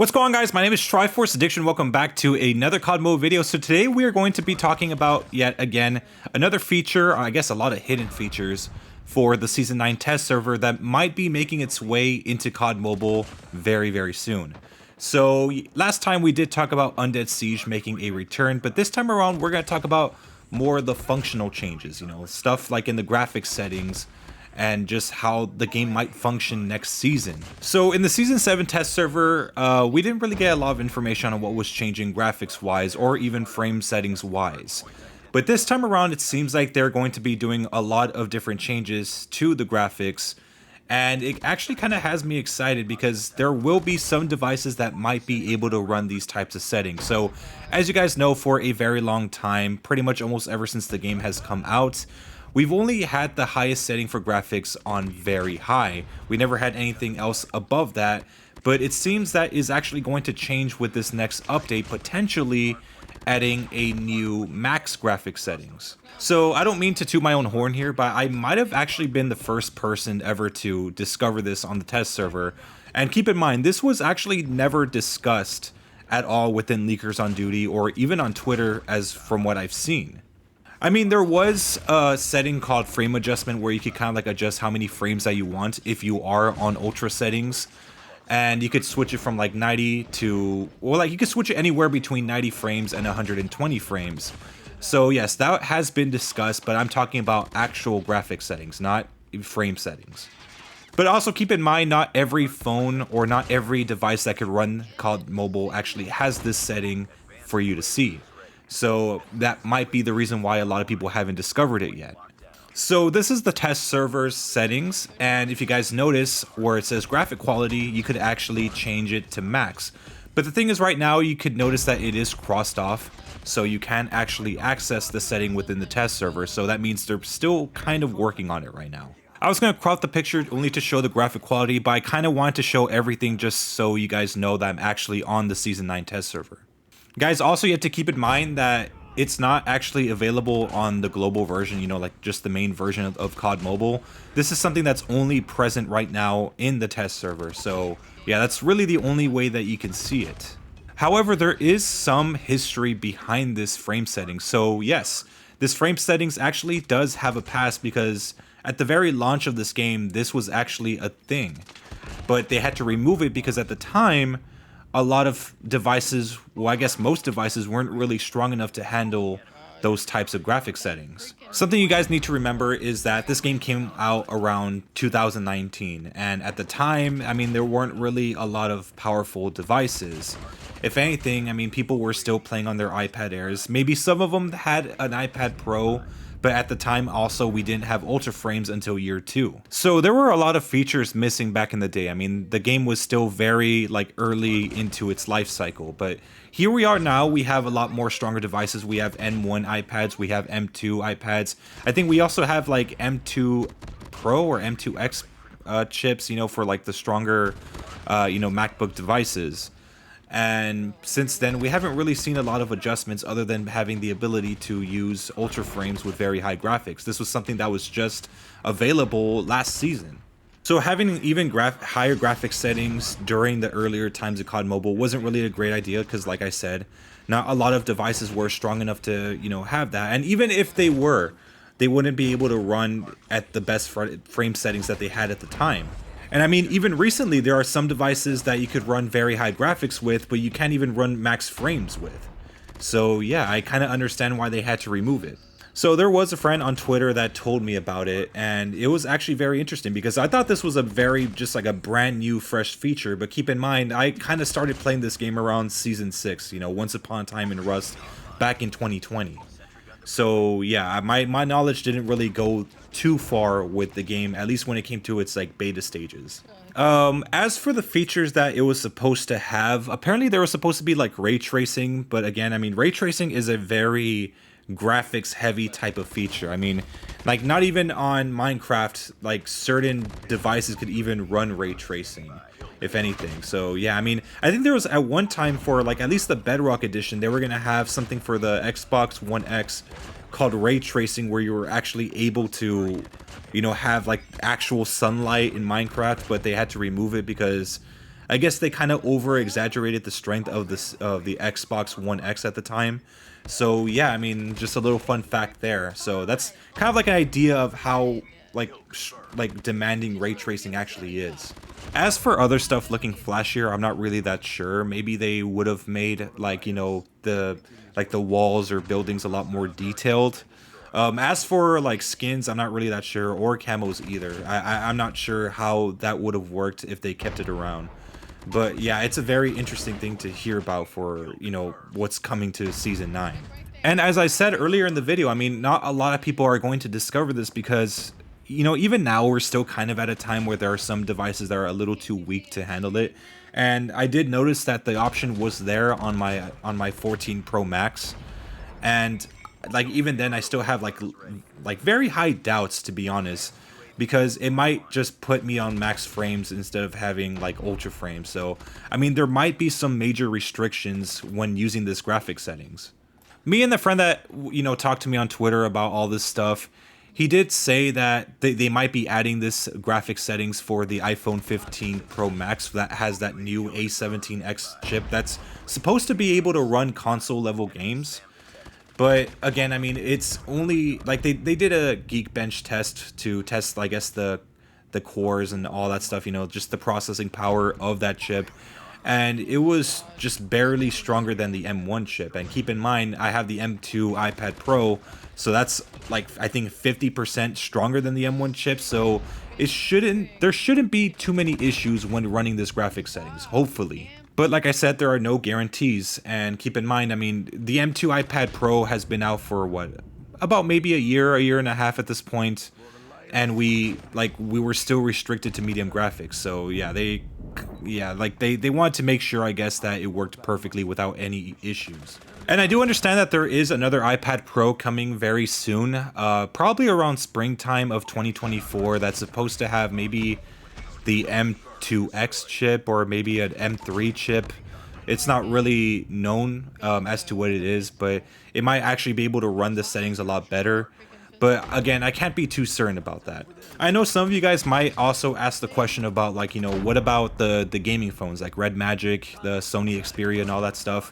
What's going on, guys? My name is Triforce Addiction. Welcome back to another COD mode video. So today we are going to be talking about, yet again, another feature, I guess a lot of hidden features for the Season 9 test server that might be making its way into COD Mobile very soon. So last time we did talk about Undead Siege making a return, but this time around we're going to talk about more of the functional changes, you know, stuff like in the graphics settings, and just how the game might function next season. So in the Season 7 test server, we didn't really get a lot of information on what was changing graphics-wise or even frame settings-wise. But this time around, it seems like they're going to be doing a lot of different changes to the graphics, and it actually kind of has me excited because there will be some devices that might be able to run these types of settings. So as you guys know, for a very long time, pretty much almost ever since the game has come out, we've only had the highest setting for graphics on very high. We never had anything else above that, but it seems that is actually going to change with this next update, potentially adding a new max graphics settings. So I don't mean to toot my own horn here, but I might have actually been the first person ever to discover this on the test server. And keep in mind, this was actually never discussed at all within Leakers on Duty or even on Twitter, as from what I've seen. I mean, there was a setting called frame adjustment where you could kind of like adjust how many frames that you want if you are on ultra settings, and you could switch it from like 90 to, well, like you could switch it anywhere between 90 frames and 120 frames. So yes, that has been discussed, but I'm talking about actual graphic settings, not frame settings. But also keep in mind, not every phone or not every device that could run COD Mobile actually has this setting for you to see. So that might be the reason why a lot of people haven't discovered it yet. So this is the test server's settings, and if you guys notice where it says graphic quality, you could actually change it to max. But the thing is, right now you could notice that it is crossed off, so you can't actually access the setting within the test server, so that means they're still kind of working on it right now. I was going to crop the picture only to show the graphic quality, but I kind of wanted to show everything just so you guys know that I'm actually on the Season 9 test server. Guys, also you have to keep in mind that it's not actually available on the global version, you know, like just the main version of COD Mobile. This is something that's only present right now in the test server, so yeah, that's really the only way that you can see it. However, there is some history behind this frame setting, so yes, this frame settings actually does have a past because at the very launch of this game, this was actually a thing. But they had to remove it because at the time, a lot of devices, well, I guess most devices weren't really strong enough to handle those types of graphic settings. Something you guys need to remember is that this game came out around 2019, and at the time, I mean, there weren't really a lot of powerful devices. If anything, I mean, people were still playing on their iPad Airs. Maybe some of them had an iPad Pro, but at the time also we didn't have ultra frames until year 2. So there were a lot of features missing back in the day. I mean, the game was still very like early into its life cycle, but here we are now. We have a lot more stronger devices. We have M1 iPads, we have M2 iPads. I think we also have like M2 Pro or M2X chips, you know, for like the stronger, you know, MacBook devices. And since then, we haven't really seen a lot of adjustments other than having the ability to use ultra frames with very high graphics. This was something that was just available last season. So having even higher graphics settings during the earlier times of COD Mobile wasn't really a great idea because, like I said, not a lot of devices were strong enough to, you know, have that. And even if they were, they wouldn't be able to run at the best frame settings that they had at the time. And I mean, even recently, there are some devices that you could run very high graphics with, but you can't even run max frames with. So yeah, I kind of understand why they had to remove it. So there was a friend on Twitter that told me about it, and it was actually very interesting because I thought this was a very, just like a brand new, fresh feature. But keep in mind, I kind of started playing this game around Season 6, you know, Once Upon a Time in Rust back in 2020. So yeah, my knowledge didn't really go too far with the game, at least when it came to its like beta stages. As for the features that it was supposed to have, apparently there was supposed to be like ray tracing, but again, I mean, ray tracing is a very graphics heavy type of feature. I mean, like not even on Minecraft, like certain devices could even run ray tracing, if anything. So yeah, I mean, I think there was at one time for like at least the Bedrock edition, they were gonna have something for the Xbox One X called ray tracing, where you were actually able to, you know, have like actual sunlight in Minecraft, but they had to remove it because I guess they kind of over exaggerated the strength of the Xbox One X at the time. So yeah, I mean, just a little fun fact there. So that's kind of like an idea of how like demanding ray tracing actually is. As for other stuff looking flashier, I'm not really that sure. Maybe they would have made like, you know, the walls or buildings a lot more detailed. As for like skins, I'm not really that sure, or camos either. I'm not sure how that would have worked if they kept it around. But yeah, it's a very interesting thing to hear about for, you know, what's coming to Season 9. And as I said earlier in the video, I mean, not a lot of people are going to discover this because, you know, even now we're still kind of at a time where there are some devices that are a little too weak to handle it. And I did notice that the option was there on my 14 Pro Max. And like even then I still have like very high doubts, to be honest, because it might just put me on max frames instead of having like ultra frames. So I mean, there might be some major restrictions when using this graphic settings. Me and the friend that, you know, talked to me on Twitter about all this stuff, he did say that they might be adding this graphic settings for the iPhone 15 Pro Max that has that new A17X chip that's supposed to be able to run console level games. But again, I mean, it's only like they did a Geekbench test to test, I guess, the cores and all that stuff, you know, just the processing power of that chip. And it was just barely stronger than the M1 chip. And keep in mind, I have the M2 iPad Pro, so that's like, I think 50% stronger than the M1 chip. So there shouldn't be too many issues when running this graphic settings, hopefully. But like I said, there are no guarantees, and keep in mind, I mean, the M2 iPad Pro has been out for what, about maybe a year and a half at this point, and we were still restricted to medium graphics. So yeah, they wanted to make sure, I guess, that it worked perfectly without any issues. And I do understand that there is another iPad Pro coming very soon, probably around springtime of 2024, that's supposed to have maybe the M2X chip or maybe an M3 chip. It's not really known as to what it is, but it might actually be able to run the settings a lot better. But again, I can't be too certain about that. I know some of you guys might also ask the question about, like, you know, what about the gaming phones like Red Magic, the Sony Xperia and all that stuff.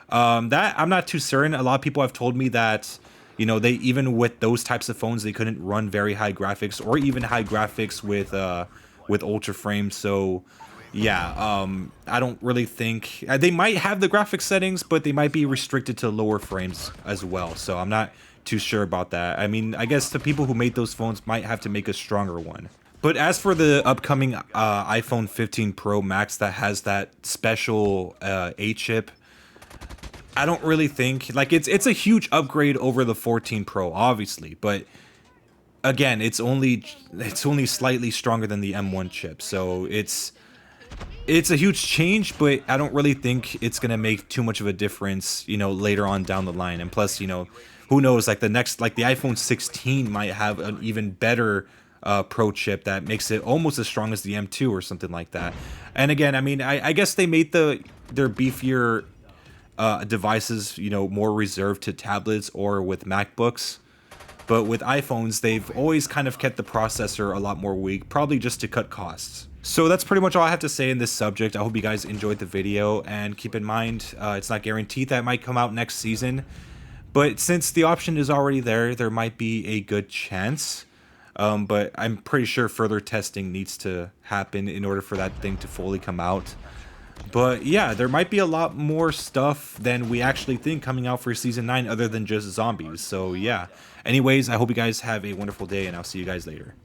That I'm not too certain. A lot of people have told me that, you know, they, even with those types of phones, they couldn't run very high graphics or even high graphics with ultra frames. So yeah, I don't really think they might have the graphics settings, but they might be restricted to lower frames as well. So I'm not too sure about that. I mean, I guess the people who made those phones might have to make a stronger one. But as for the upcoming iPhone 15 Pro Max that has that special A chip, I don't really think, like, it's a huge upgrade over the 14 Pro, obviously, but again, it's only slightly stronger than the M1 chip, so it's a huge change, but I don't really think it's gonna make too much of a difference, you know, later on down the line. And plus, you know, who knows, like the iPhone 16 might have an even better Pro chip that makes it almost as strong as the M2 or something like that. And again, I mean, I guess they made their beefier devices, you know, more reserved to tablets or with MacBooks. But with iPhones, they've always kind of kept the processor a lot more weak, probably just to cut costs. So that's pretty much all I have to say in this subject. I hope you guys enjoyed the video, and keep in mind, it's not guaranteed that it might come out next season. But since the option is already there might be a good chance. But I'm pretty sure further testing needs to happen in order for that thing to fully come out. But yeah, there might be a lot more stuff than we actually think coming out for Season 9 other than just zombies. So yeah. Anyways, I hope you guys have a wonderful day, and I'll see you guys later.